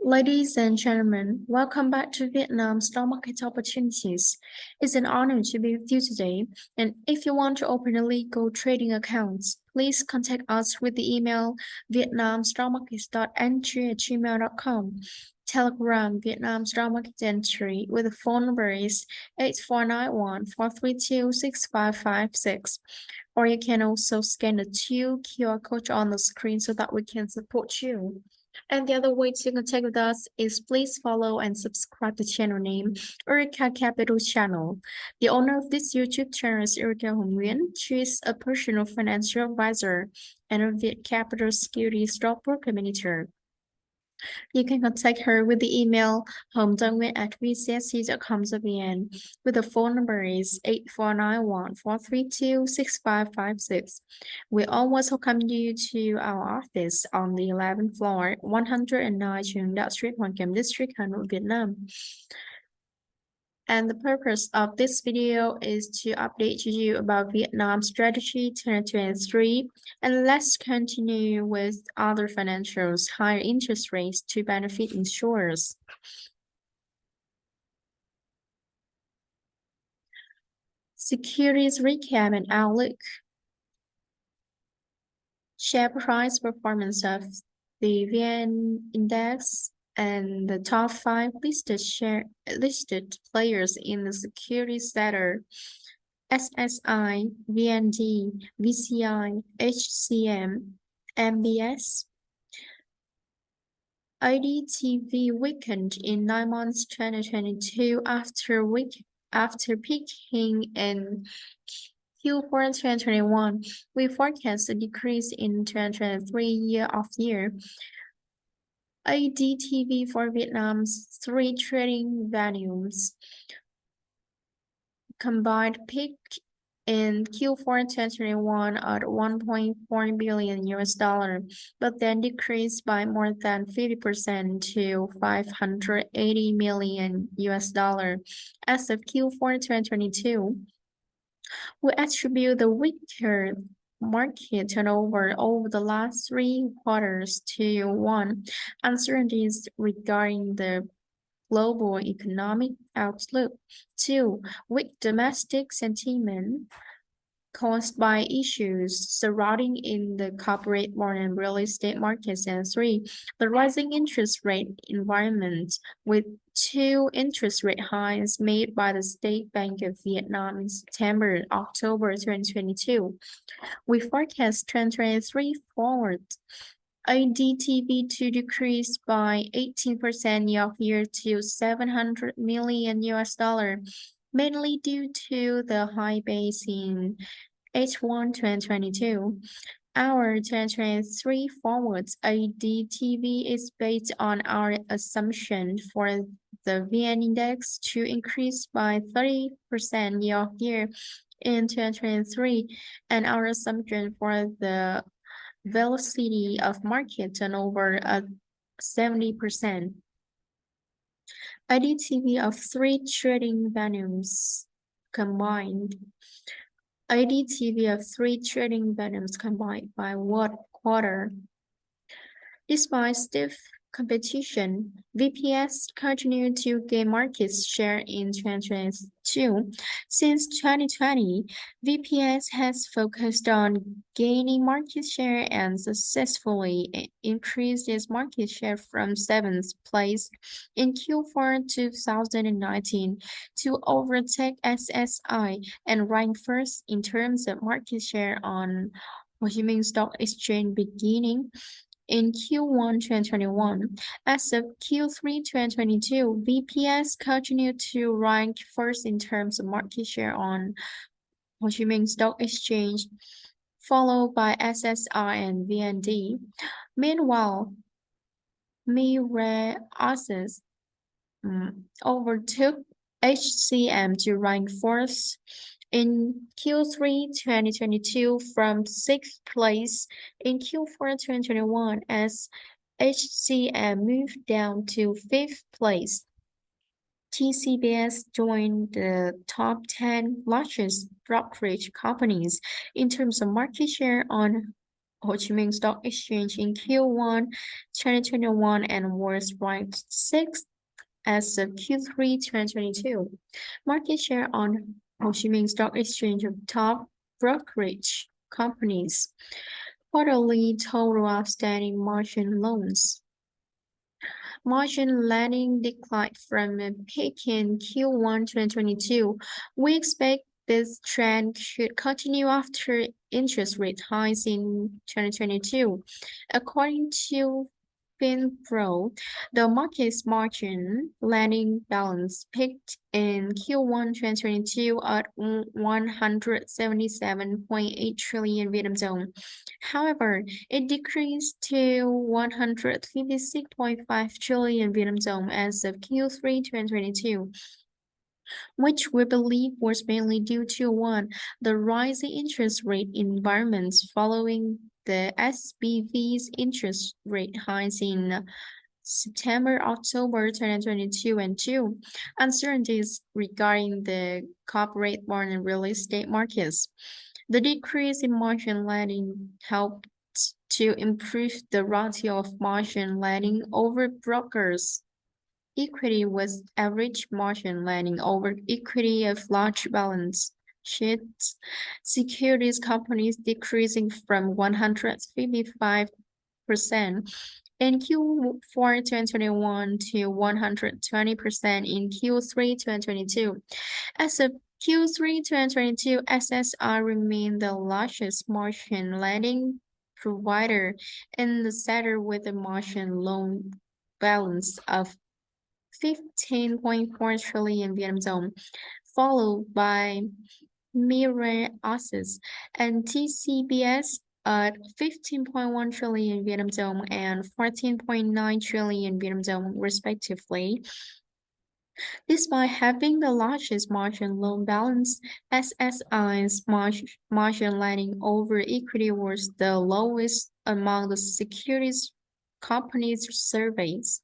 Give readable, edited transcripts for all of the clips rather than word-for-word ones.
Ladies and gentlemen, welcome back to Vietnam Stock Market Opportunities. It's an honor to be with you today. And if you want to open a legal trading account, please contact us with the email Vietnamstockmarket.entry@gmail.com. Telegram Vietnamstockmarket.entry with the phone number is 8491-432-6556. Or you can also scan the two QR codes on the screen so that we can support you. And the other way to contact with us is please follow and subscribe the channel name Areca Capital channel. The owner of this YouTube channel is Areca Hồng Nguyen. She is a personal financial advisor and a Viet Capital Security Stockbroker Manager. You can contact her with the email hometongwin@vcsc.com.vn with the phone number is 8491-432-6556. We always welcome you to our office on the 11th floor, 109 Trường Đạo Street, Hoàng Kiếm District, Hà Nội, Vietnam. And the purpose of this video is to update you about Vietnam Strategy 2023. And let's continue with other financials, higher interest rates to benefit insurers. Securities recap and outlook. Share price performance of the VN Index and the top 5 listed players in the securities sector: SSI, VND, VCI, HCM, MBS. IDTV weakened in 9 months 2022 after peaking in Q4 2021. We forecast a decrease in 2023 year-over-year. IDTV for Vietnam's 3 trading venues combined peak in Q4 2021 at $1.4 billion, but then decreased by more than 50% to $580 million as of Q4 2022. We attribute the weaker market turnover over the last 3 quarters to 1. Uncertainties regarding the global economic outlook. 2. Weak domestic sentiment caused by issues surrounding in the corporate bond and real estate markets. And 3. The rising interest rate environment with 2 interest rate hikes made by the State Bank of Vietnam in September and October 2022. We forecast 2023 forward IDTV to decrease by 18% year-over-year to $700 million, mainly due to the high base in H1 2022. Our 2023 forwards IDTV is based on our assumption for the VN Index to increase by 30% year-over-year in 2023, and our assumption for the velocity of market turnover at 70%. IDTV of 3 trading venues combined. IDTV of 3 trading venues combined by what quarter? Despite stiff competition, VPS continued to gain market share in 2022. Since 2020, VPS has focused on gaining market share and successfully increased its market share from 7th place in Q4 2019 to overtake SSI and rank first in terms of market share on Ho Chi Minh Stock Exchange beginning in Q1 2021. As of Q3 2022, VPS continued to rank first in terms of market share on Ho Chi Minh Stock Exchange, followed by SSI and VND. Meanwhile, Mirae Asset overtook HCM to rank fourth in Q3 2022 from 6th place in Q4 2021 as HCM moved down to 5th place. TCBS joined the top 10 largest brokerage companies in terms of market share on Ho Chi Minh Stock Exchange in Q1 2021 and was ranked 6th as of Q3 2022. Market share on Ho Chi Minh Stock Exchange of top brokerage companies. Quarterly total outstanding margin loans. Margin lending declined from a peak in Q1 2022. We expect this trend should continue after interest rate hikes in 2022. According to FinPro, the market's margin lending balance peaked in Q1 2022 at 177.8 trillion Vietnam dong. However, it decreased to 156.5 trillion Vietnam dong as of Q3 2022, which we believe was mainly due to one, the rising interest rate environments following the SBV's interest rate hikes in September, October 2022, and two, uncertainties regarding the corporate bond and real estate markets. The decrease in margin lending helped to improve the ratio of margin lending over brokers. Equity was average margin lending over equity of large balance sheets, securities companies decreasing from 155% in Q4 2021 to 120% in Q3 2022. As of Q3 2022, SSR remained the largest margin lending provider in the sector with a margin loan balance of 15.4 trillion Vietnam dong, followed by Mirror Assets and TCBS at 15.1 trillion Vietnam dong and 14.9 trillion Vietnam dong, respectively. Despite having the largest margin loan balance, SSI's margin lending over equity was the lowest among the securities companies surveys.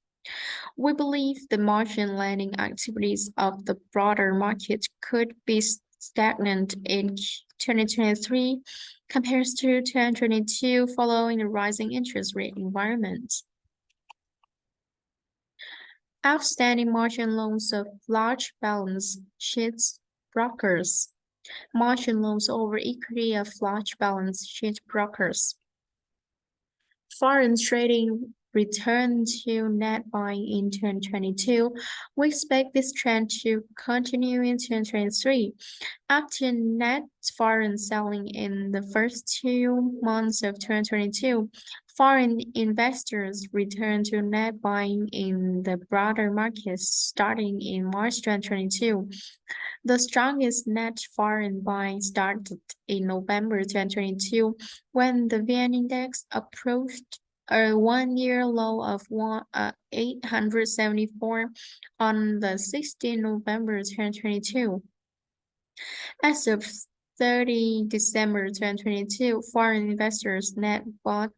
We believe the margin lending activities of the broader market could be stagnant in 2023 compared to 2022 following the rising interest rate environment. Outstanding margin loans of large balance sheets brokers. Margin loans over equity of large balance sheet brokers. Foreign trading returned to net buying in 2022. We expect this trend to continue in 2023. After net foreign selling in the first 2 months of 2022, foreign investors returned to net buying in the broader markets starting in March 2022. The strongest net foreign buying started in November 2022 when the VN Index approached a one-year low of 874 on the 16th November 2022. As of 30 December 2022, foreign investors net bought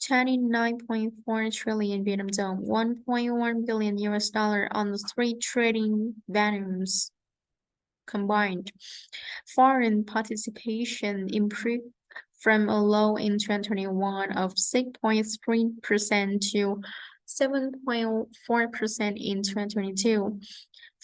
29.4 trillion Vietnam dong, $1.1 billion on the three trading venues combined. Foreign participation improved from a low in 2021 of 6.3% to 7.4% in 2022.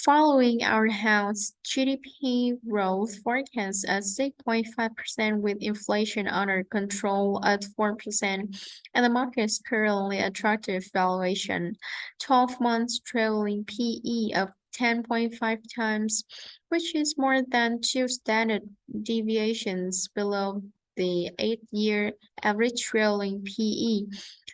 Following our house GDP growth forecast at 6.5% with inflation under control at 4% and the market's currently attractive valuation, 12 months trailing PE of 10.5 times, which is more than 2 standard deviations below the 8-year average trailing PE.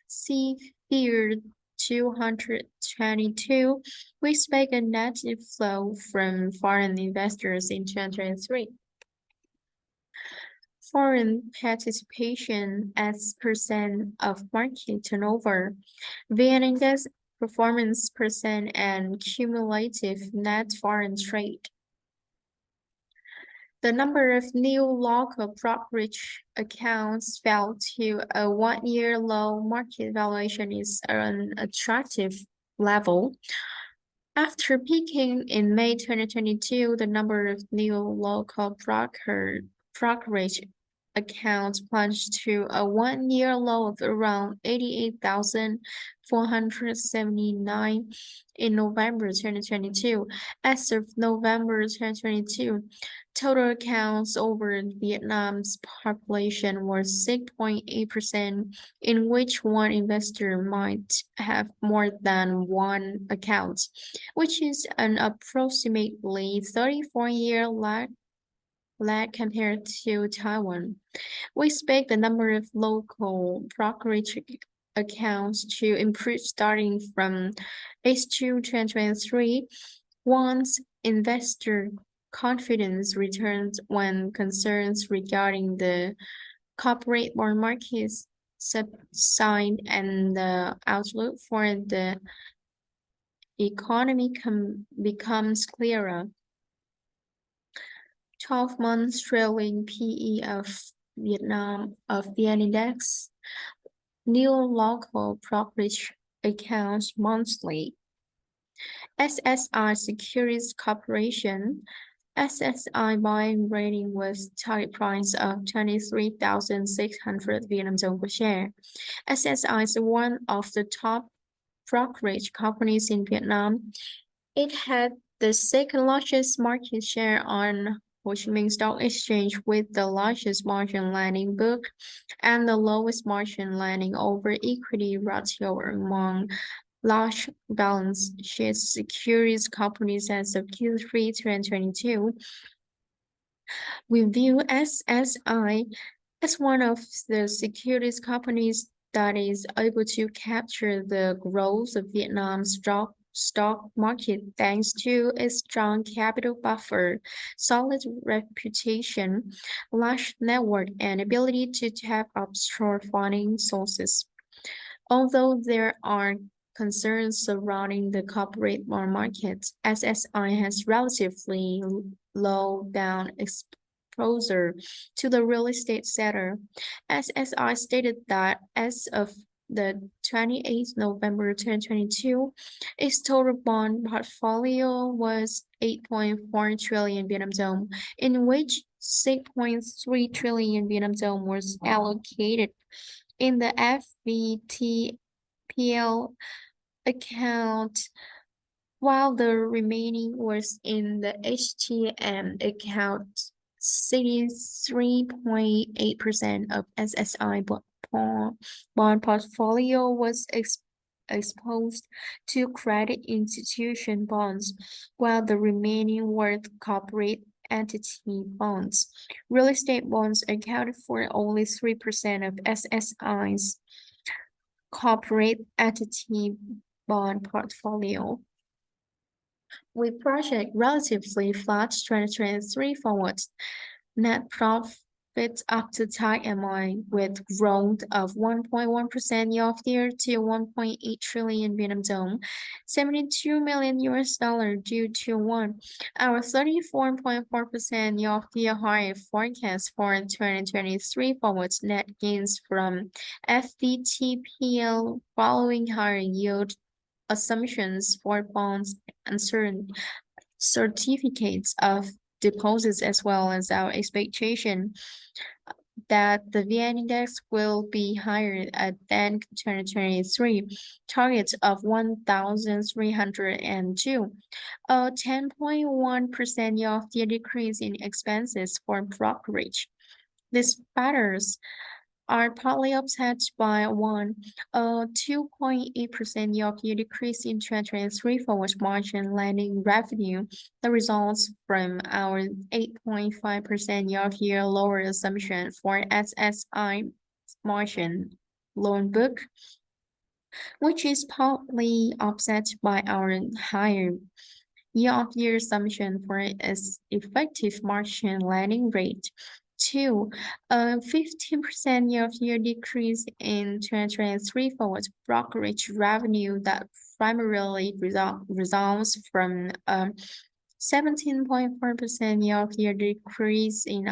See Figure 222. We expect a net inflow from foreign investors in 2023. Foreign participation as percent of market turnover, VN Index performance percent, and cumulative net foreign trade. The number of new local brokerage accounts fell to a one-year low. Market valuation is an attractive level. After peaking in May 2022, the number of new local brokerage accounts plunged to a one-year low of around 88,479 in November 2022. As of November 2022, total accounts over Vietnam's population were 6.8%, in which one investor might have more than one account, which is an approximately 34-year lag compared to Taiwan. We expect the number of local brokerage accounts to improve starting from H2 2023 once investor confidence returns when concerns regarding the corporate bond markets subside and the outlook for the economy becomes clearer. 12 months trailing PE of VN Index, new local brokerage accounts monthly. SSI Securities Corporation, SSI buying rating was target price of 23,600 Vietnam dong per share. SSI is one of the top brokerage companies in Vietnam. It had the second largest market share on Ho Chi Minh Stock Exchange with the largest margin lending book and the lowest margin lending over equity ratio among large balance sheet securities companies as of Q3 2022. We view SSI as one of the securities companies that is able to capture the growth of Vietnam's stock market thanks to its strong capital buffer, solid reputation, large network, and ability to tap offshore funding sources. Although there are concerns surrounding the corporate bond market, SSI has relatively low down exposure to the real estate sector. SSI stated that as of the 28th November 2022, its total bond portfolio was 8.4 trillion Vietnam dong, in which 6.3 trillion Vietnam dong was allocated in the FVTPL account, while the remaining was in the HTM account. 63.8% of SSI bond portfolio was exposed to credit institution bonds, while the remaining were corporate entity bonds. Real estate bonds accounted for only 3% of SSI's corporate entity bond portfolio. We project relatively flat 2023 forward net profit after tax MI with growth of 1.1% year-over-year to 1.8 trillion Vietnam dong, $72 million due to one. Our 34.4% year-over-year higher forecast for 2023 forward net gains from FVTPL following higher yield assumptions for bonds and certain certificates of deposits, as well as our expectation that the VN Index will be higher than 2023 target of 1,302, a 10.1% year-over-year decrease in expenses for brokerage. These factors are partly offset by a 2.8% year-over-year decrease in 2023 forward margin lending revenue. The results from our 8.5% year-over-year lower assumption for SSI margin loan book, which is partly offset by our higher year-over-year assumption for its effective margin lending rate. Two, a 15% year-over-year decrease in 2023 forward brokerage revenue that primarily results from a 17.4% year-over-year decrease in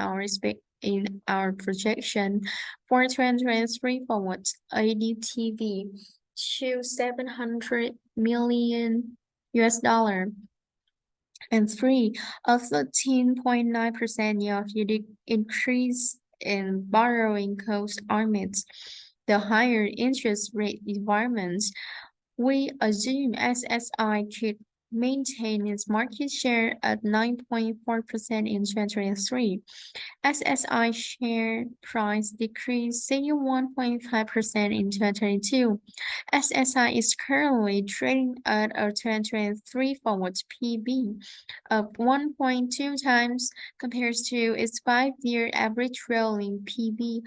our projection for 2023 forward ADTV to $700 million. And three, a 13.9% year-over-year increase in borrowing costs amidst the higher interest rate environments. We assume SSI could maintain its market share at 9.4% in 2023. SSI share price decreased 1.5% in 2022. SSI is currently trading at a 2023 forward PB of 1.2 times compared to its 5-year average rolling PB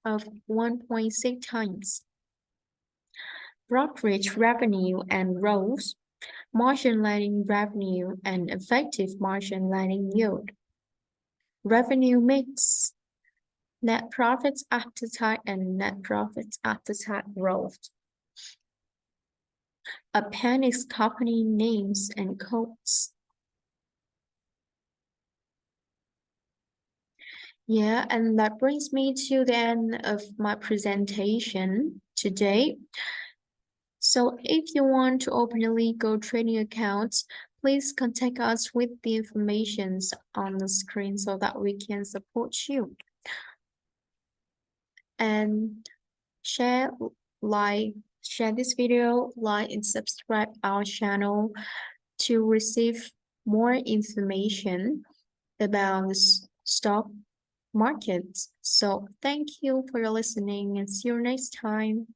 of 1.6 times. Brokerage revenue and growth, margin lending revenue and effective margin lending yield. Revenue mix, net profits after tax and net profits after tax growth. Appendix company names and codes. Yeah, and that brings me to the end of my presentation today. So if you want to open a legal trading account, please contact us with the information on the screen so that we can support you. And share this video, like and subscribe our channel to receive more information about the stock market. So thank you for your listening and see you next time.